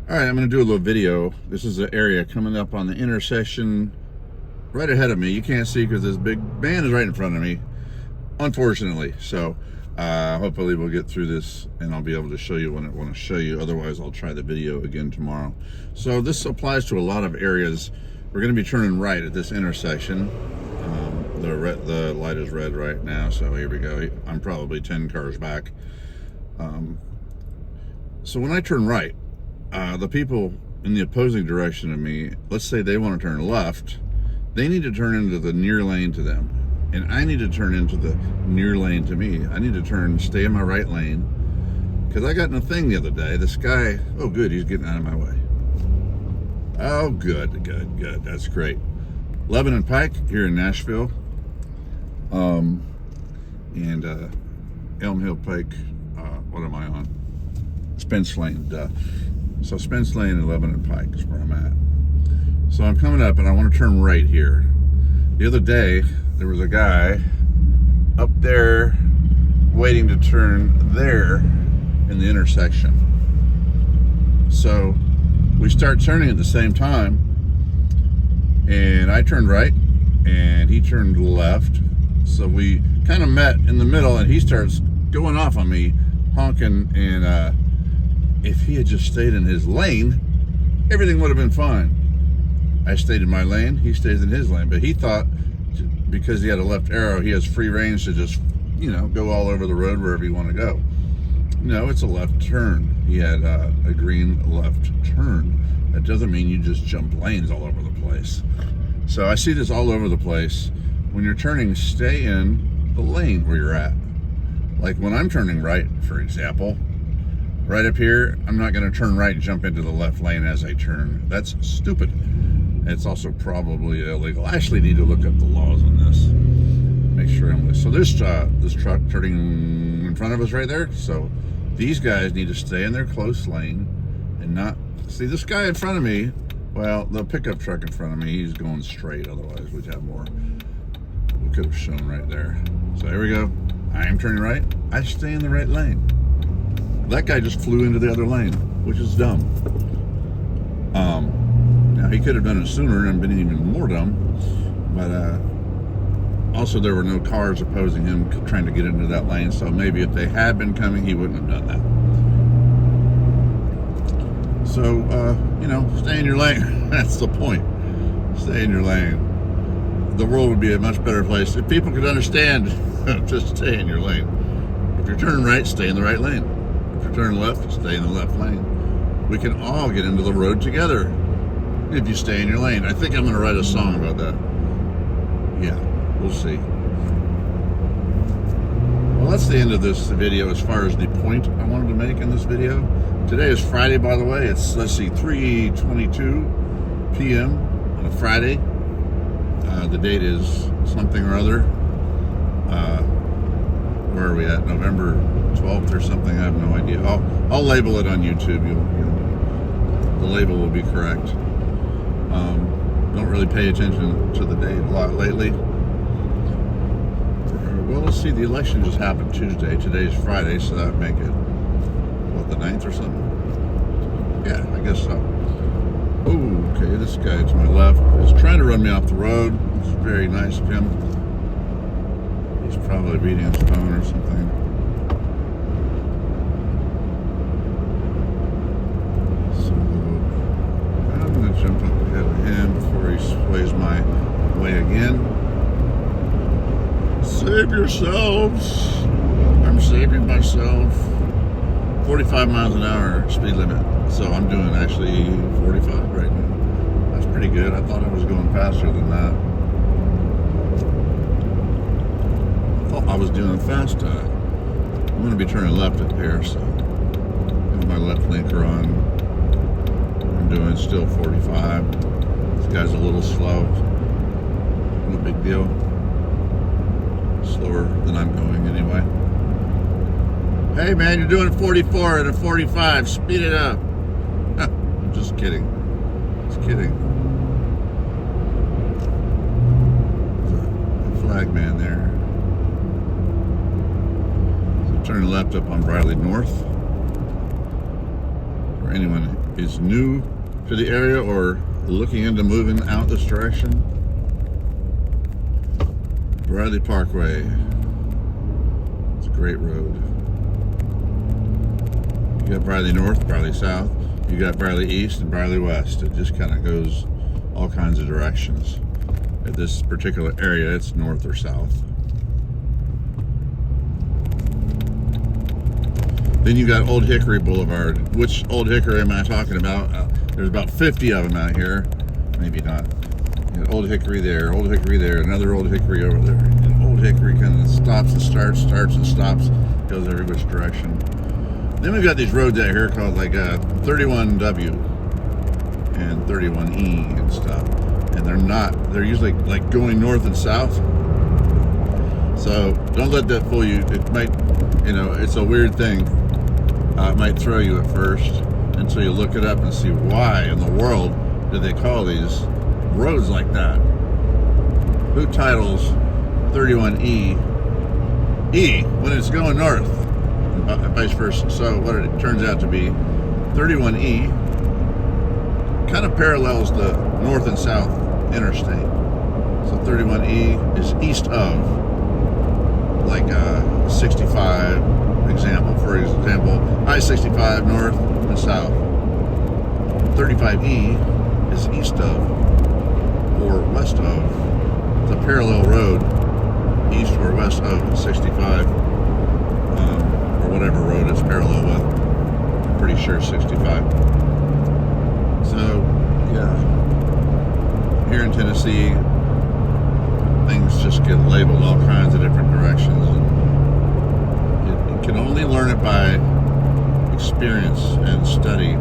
All right, I'm going to do a little video. This is the area coming up on the intersection right ahead of me. You can't see because this big van is right in front of me, unfortunately. So hopefully we'll get through this and I'll be able to show you when I want to show you. Otherwise, I'll try the video again tomorrow. So this applies to a lot of areas. We're going to be turning right at this intersection. The light is red right now, so here we go. I'm probably 10 cars back. So when I turn right, the people in the opposing direction of me, let's say they want to turn left, they need to turn into the near lane to them. And I need to turn into the near lane to me. I need to stay in my right lane. Because I got in a thing the other day. This guy, oh good, he's getting out of my way. Oh, good. That's great. Lebanon Pike here in Nashville. And Elm Hill Pike, what am I on? Spence Lane, duh. So Spence Lane and Lebanon Pike is where I'm at. So I'm coming up and I want to turn right here. The other day, there was a guy up there waiting to turn there in the intersection. So we start turning at the same time, and I turned right and he turned left. So we kind of met in the middle and he starts going off on me, honking, and if he had just stayed in his lane, everything would have been fine. I stayed in my lane, he stays in his lane, but he thought because he had a left arrow, he has free range to just, go all over the road wherever you want to go. No, it's a left turn. He had a green left turn. That doesn't mean you just jump lanes all over the place. So I see this all over the place. When you're turning, stay in the lane where you're at. Like when I'm turning right, for example, right up here, I'm not going to turn right and jump into the left lane as I turn. That's stupid. It's also probably illegal. I actually need to look up the laws on this. Make sure I'm with. So this truck turning in front of us right there. So these guys need to stay in their close lane and not see this guy in front of me. Well, the pickup truck in front of me, he's going straight. Otherwise, we'd have more. We could have shown right there. So here we go. I am turning right. I stay in the right lane. That guy just flew into the other lane, which is dumb. Now he could have done it sooner and been even more dumb, but also there were no cars opposing him trying to get into that lane, so maybe if they had been coming, he wouldn't have done that. So, stay in your lane. That's the point. Stay in your lane. The world would be a much better place if people could understand. Just stay in your lane. If you're turning right, stay in the right lane. If you're turning left, stay in the left lane. We can all get into the road together if you stay in your lane. I think I'm going to write a song about that. Yeah, we'll see. Well, that's the end of this video as far as the point I wanted to make in this video. Today is Friday, by the way. It's, 3:22 p.m. on a Friday. The date is something or other. Where are we at? November 12th or something? I have no idea. I'll label it on YouTube. The label will be correct. Don't really pay attention to the date a lot lately. Well, let's see. The election just happened Tuesday. Today's Friday, so that would make it, the 9th or something? Yeah, I guess so. Oh, okay. This guy to my left is trying to run me off the road. It's very nice of him. He's probably reading his phone or something. So I'm going to jump up ahead of him before he sways my way again. Save yourselves. I'm saving myself. 45 miles an hour speed limit. So I'm doing actually 45 right now. That's pretty good. I thought I was going faster than that. I was doing fast. I'm going to be turning left up here, so got my left blinker on. I'm doing still 45. This guy's a little slow. No big deal. Slower than I'm going anyway. Hey man, you're doing 44 at a 45. Speed it up. I'm just kidding. Just kidding. There's a flag man there. Turning left up on Briley North. for anyone who's new to the area or looking into moving out this direction. Bradley Parkway. It's a great road. You got Bradley North, Bradley South. You got Bradley East and Bradley West. It just kind of goes all kinds of directions. At this particular area, it's north or south. Then you got Old Hickory Boulevard. Which Old Hickory am I talking about? There's about 50 of them out here. Maybe not. You got Old Hickory there, Old Hickory there, another Old Hickory over there. And Old Hickory kind of stops and starts and stops, goes every which direction. Then we've got these roads out here called like 31W and 31E and stuff. And they're usually like going north and south. So don't let that fool you. It might, it's a weird thing. It might throw you at first until you look it up and see why in the world do they call these roads like that. Who titles 31E E when it's going north and vice versa? So what it turns out to be, 31E kind of parallels the north and south interstate. So 31E is east of like 65 for example, I-65 north and south. 35E is east of or west of the parallel road, east or west of 65, or whatever road it's parallel with. I'm pretty sure 65. So, yeah, here in Tennessee, things just get labeled all kinds of different directions, and you can only learn it by experience and study.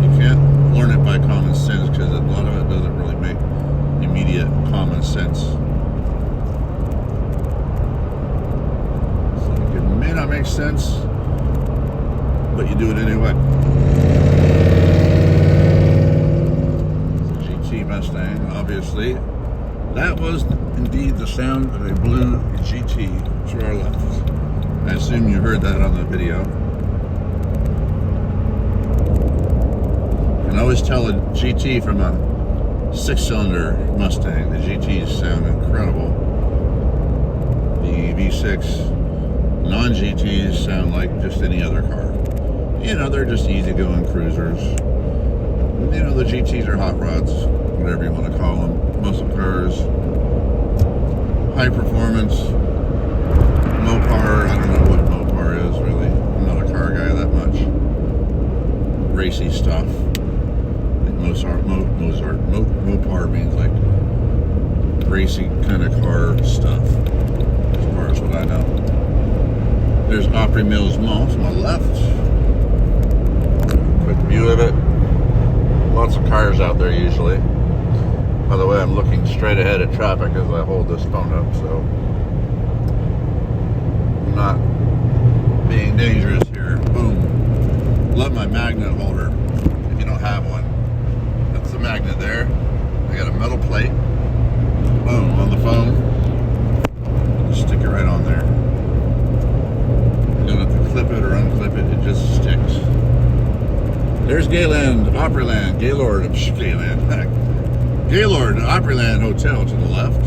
You can't learn it by common sense, because a lot of it doesn't really make immediate common sense. So it may not make sense, but you do it anyway. GT Mustang, obviously. That was indeed the sound of a blue GT to our left. I assume you heard that on the video. You can always tell a GT from a 6-cylinder Mustang. The GTs sound incredible. The V6 non-GTs sound like just any other car. They're just easygoing cruisers. The GTs are hot rods, whatever you want to call them. Muscle cars, high performance, Mopar. I don't know what Mopar is really. I'm not a car guy that much. Racy stuff. Like Mopar means like racy kind of car stuff, as far as what I know. There's Opry Mills Mall to my left. Quick view of it. Lots of cars out there usually. By the way, I'm looking straight ahead at traffic as I hold this phone up, so I'm not being dangerous here. Boom. Love my magnet holder. If you don't have one, that's the magnet there. I got a metal plate. Boom, on the phone. Just stick it right on there. You don't have to clip it or unclip it, it just sticks. There's Gayland, Opryland, Gaylord, Gaylord Opryland Hotel to the left.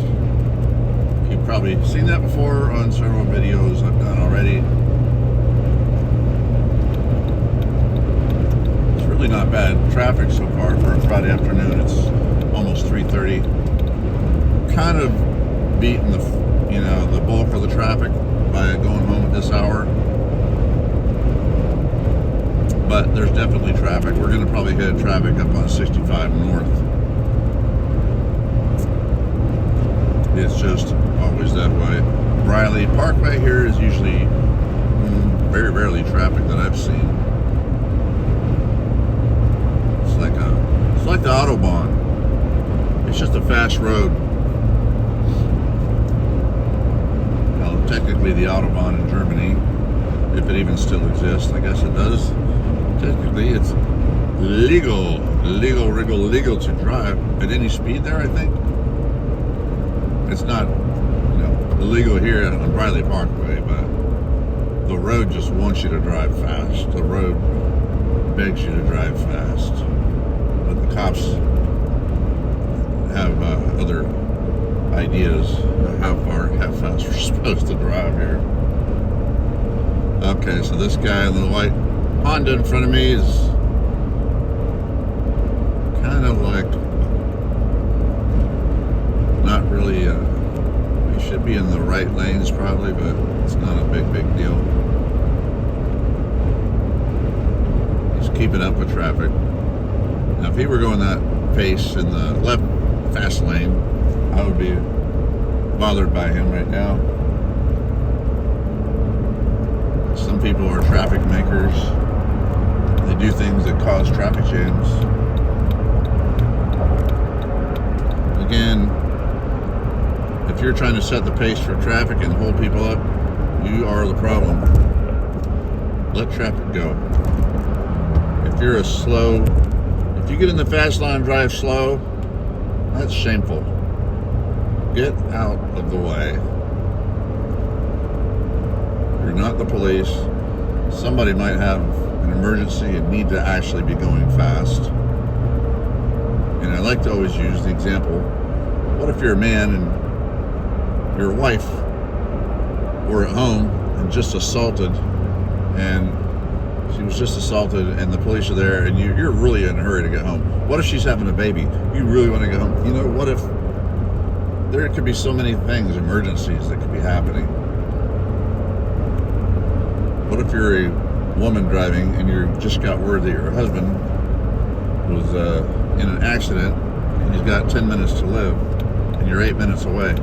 You've probably seen that before on several videos I've done already. It's really not bad traffic so far for a Friday afternoon. It's almost 3:30. Kind of beating the bulk of the traffic by going home at this hour. But there's definitely traffic. We're going to probably hit traffic up on 65 north. It's just always that way. Bradley Parkway here is usually very rarely traffic that I've seen. It's like the Autobahn. It's just a fast road. Well, technically the Autobahn in Germany, if it even still exists, I guess it does. Technically, it's legal to drive at any speed there, I think. It's not, illegal here on Bradley Parkway, but the road just wants you to drive fast. The road begs you to drive fast. But the cops have other ideas of how fast we're supposed to drive here. Okay, so this guy in the white Honda in front of me is kind of like not really, he should be in the right lanes probably, but it's not a big deal. He's keeping up with traffic. Now, if he were going that pace in the left fast lane, I would be bothered by him right now. Some people are traffic makers. They do things that cause traffic jams. Again, if you're trying to set the pace for traffic and hold people up, you are the problem. Let traffic go. If you get in the fast lane and drive slow, that's shameful. Get out of the way. You're not the police. Somebody might have an emergency and need to actually be going fast. And I like to always use the example, what if you're a man and your wife were at home and just assaulted, and she was just assaulted and the police are there and you're really in a hurry to get home? What if she's having a baby? You really want to get home? You know, what if there could be so many things, emergencies that could be happening? What if you're a woman driving and you just got word that your husband was in an accident and he's got 10 minutes to live and you're 8 minutes away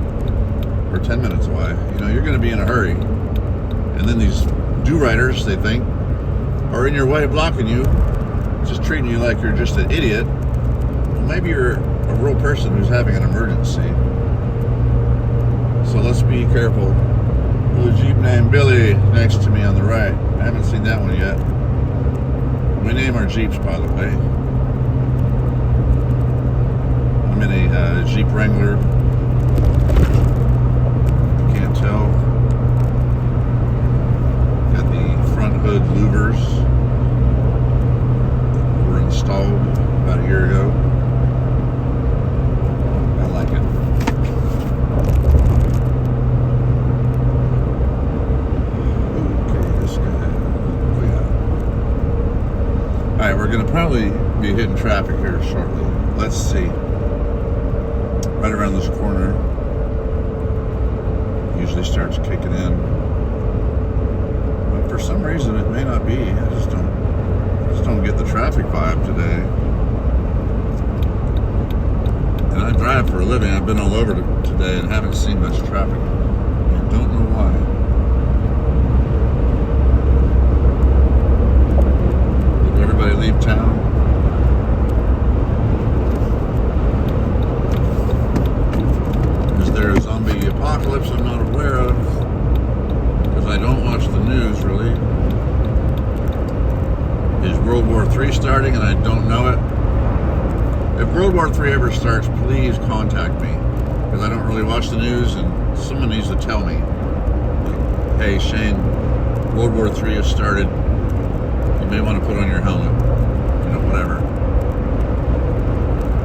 or 10 minutes away? You know, you're going to be in a hurry. And then these do-righters, they think, are in your way blocking you, just treating you like you're just an idiot. Well, maybe you're a real person who's having an emergency. So let's be careful. There's a Jeep named Billy next to me on the right. I haven't seen that one yet. We name our Jeeps, by the way. I'm in a Jeep Wrangler. You can't tell. Got the front hood louvers that were installed about a year ago. I like it. Alright, we're going to probably be hitting traffic here shortly. Let's see. Right around this corner. Usually starts kicking in. But for some reason it may not be. I just don't get the traffic vibe today. And I drive for a living. I've been all over today and haven't seen much traffic. I don't know why. Leave town. Is there a zombie apocalypse I'm not aware of? Because I don't watch the news really. Is World War III starting and I don't know it? If World War III ever starts, please contact me. Because I don't really watch the news and someone needs to tell me. Hey Shane, World War III has started. You may want to put on your helmet. Whatever.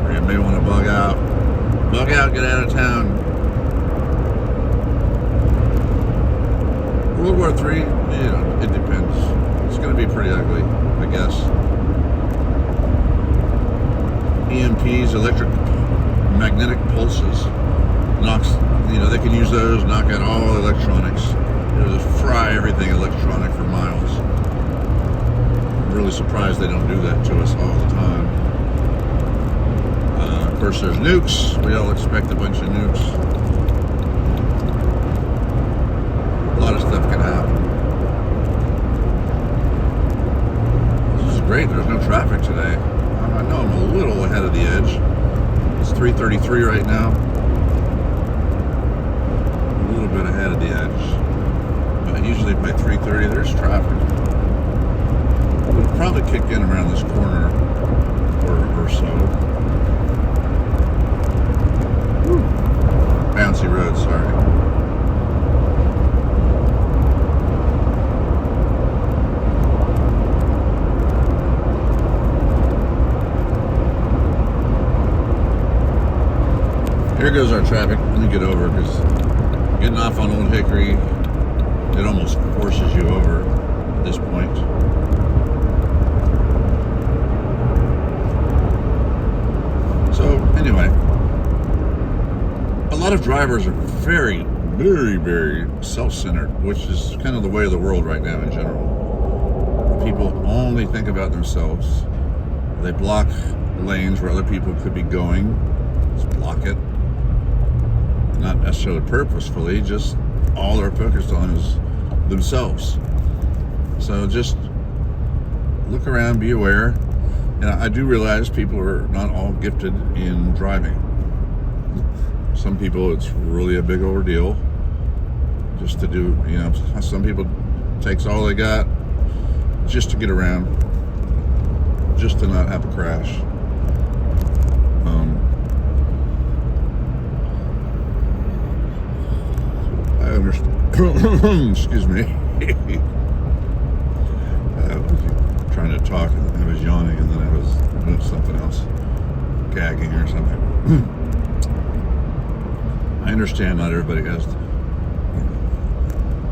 Or you may want to bug out. Bug out, get out of town. World War III, it depends. It's going to be pretty ugly, I guess. EMPs, electromagnetic pulses, knocks. They can use those, knock out all electronics. Just fry everything electronic for miles. Really surprised they don't do that to us all the time. Of course, there's nukes. We all expect a bunch of nukes. A lot of stuff can happen. This is great. There's no traffic today. I know I'm a little ahead of the edge. It's 3:33 right now. A little bit ahead of the edge. But usually by 3:30 there's traffic. It'll probably kick in around this corner or so. Woo. Bouncy road, sorry. here goes our traffic. Let me get over, because getting off on Old Hickory, it almost forces you over at this point. So anyway, a lot of drivers are very, very, very self-centered, which is kind of the way of the world right now in general. People only think about themselves. They block lanes where other people could be going. Just block it. Not necessarily purposefully, just all they're focused on is themselves. So just look around, be aware. And I do realize people are not all gifted in driving. Some people, it's really a big ordeal just to do, some people takes all they got just to get around, just to not have a crash. I understand. Excuse me. I was trying to talk and I was yawning, and then I was doing something else, gagging or something. I understand not everybody has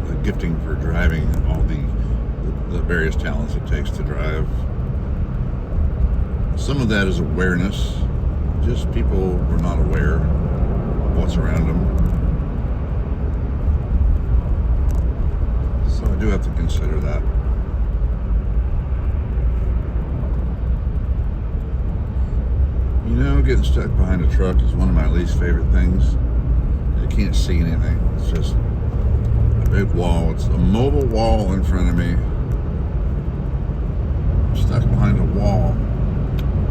the gifting for driving, all the various talents it takes to drive. Some of that is awareness. Just people are not aware of what's around them. So I do have to consider that. Getting stuck behind a truck is one of my least favorite things. You can't see anything. It's just a big wall. It's a mobile wall in front of me. I'm stuck behind a wall.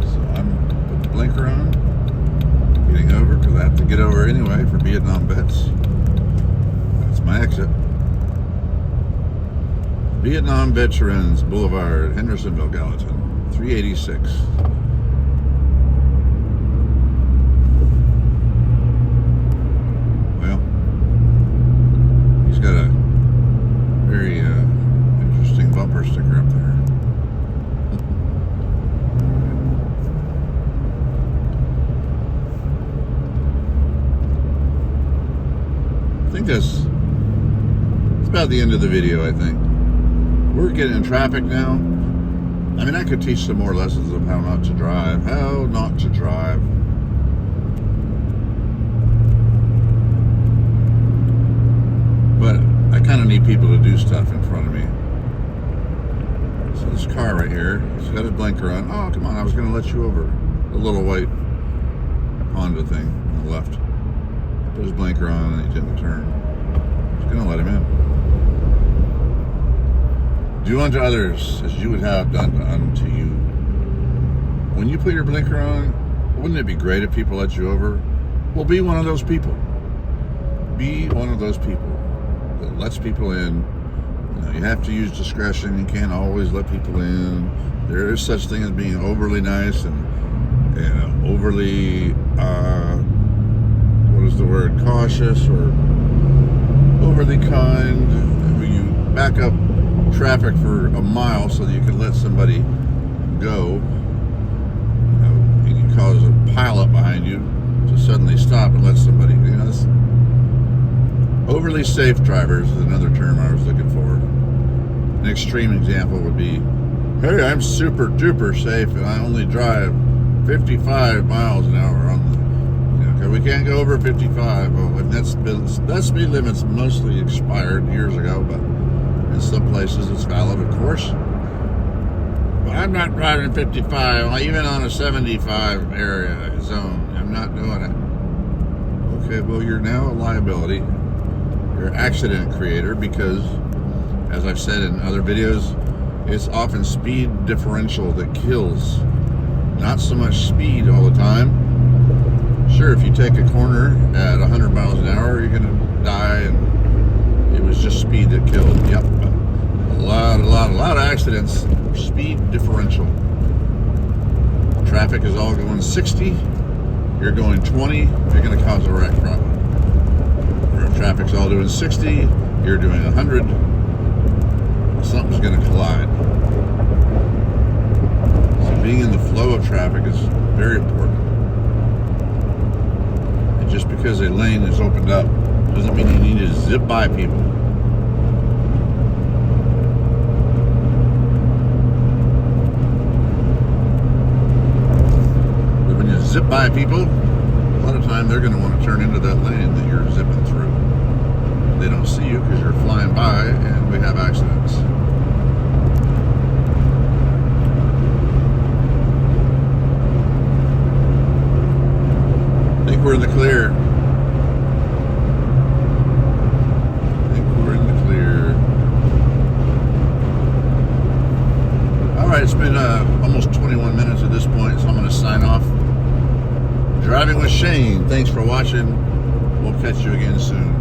So I'm put the blinker on, getting over, because I have to get over anyway for Vietnam vets. That's my exit. Vietnam Veterans Boulevard, Hendersonville, Gallatin, 386. Sticker up there. I think it's about the end of the video. I think we're getting in traffic now. I mean, I could teach some more lessons of how not to drive. But I kind of need people to do stuff in front of me. So this car right here, he's got his blinker on. Oh, come on, I was going to let you over. The little white Honda thing on the left. Put his blinker on and he didn't turn. I was going to let him in. Do unto others as you would have done unto you. When you put your blinker on, wouldn't it be great if people let you over? Well, be one of those people. Be one of those people that lets people in. You have to use discretion. You can't always let people in. There is such thing as being overly nice and overly, cautious or overly kind. When you back up traffic for a mile so that you can let somebody go, you can cause a pileup behind you to suddenly stop and let somebody, overly safe drivers is another term I was looking for. An extreme example would be, hey, I'm super duper safe and I only drive 55 miles an hour on the, we can't go over 55. Well, and that speed limit's mostly expired years ago, but in some places it's valid, of course. But I'm not driving 55, even on a 75 area zone. I'm not doing it. Okay, well, you're now a liability. You're an accident creator because, as I've said in other videos, it's often speed differential that kills. Not so much speed all the time. Sure, if you take a corner at 100 miles an hour, you're going to die, and it was just speed that killed. Yep. A lot of accidents, speed differential. Traffic is all going 60, you're going 20, you're going to cause a wreck problem. Or if traffic's all doing 60, you're doing 100, something's going to collide. So being in the flow of traffic is very important. And just because a lane is opened up doesn't mean you need to zip by people. But when you zip by people, a lot of time they're going to want to turn into that lane that you're zipping through. They don't see you because you're flying by, and we have accidents. I think we're in the clear. Alright, it's been almost 21 minutes at this point, so I'm going to sign off. Driving with Shane. Thanks for watching. We'll catch you again soon.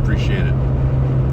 Appreciate it.